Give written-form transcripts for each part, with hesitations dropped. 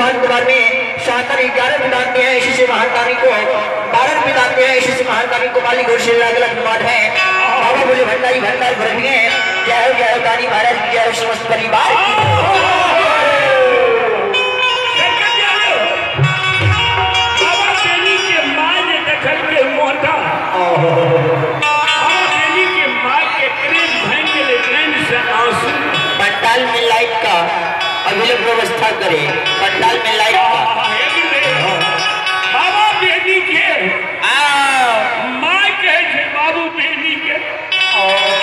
भगवान कुमार में शानदार 11 बिताते हैं इसी से महाकाली को 12 बिताते हैं इसी से महाकाली को मालिक और से अलग अलग विवाद है। बाबा बोले भंडारी भंडार भर दिए जय हो काली महाराज की जय समस्त परिवार पंडाल में लाइट का अभिलंब व्यवस्था करे। पंडाल में लाइट का बाबा बेटी के माँ कहे बाबू बेटी के बाबू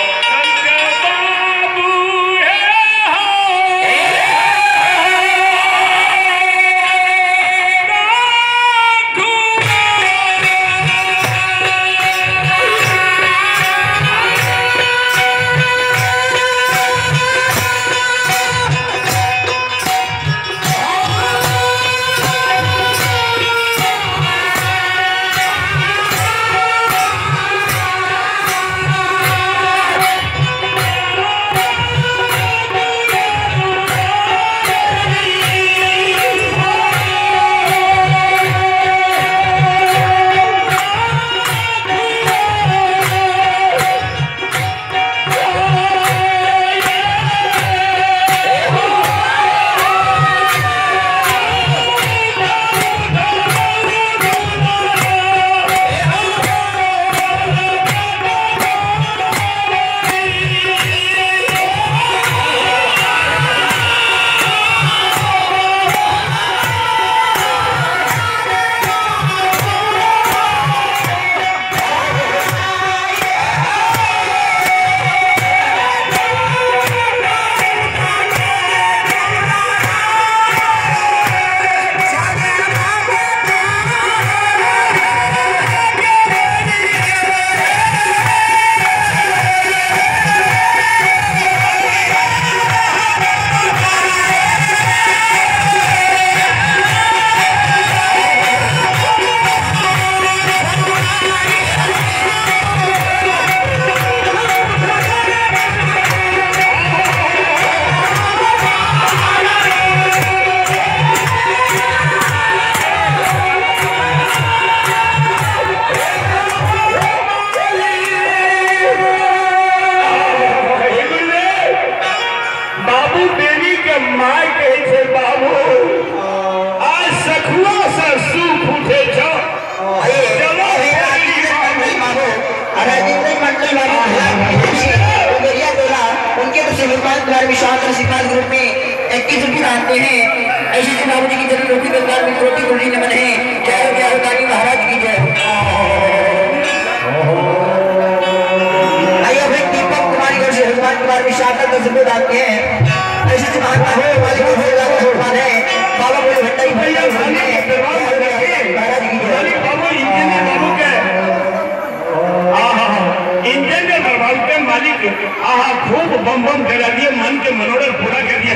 ग्रुप में 21 रुपये आते हैं। ऐसे बाबू जी की जरूर रोटी दरबार में रोटी गोली नमन है। जय हो काली महाराज की जय। आइए भाई दीपक कुमारी और हनुमान कुमार में शानदार 10 रुपये आते हैं। ऐसे महात्मा है बाबा बोले भंडारी महाराज की जय। इंजन मालिक खूब बम बम करा दिए, मन के मनोरथ पूरा कर दिया।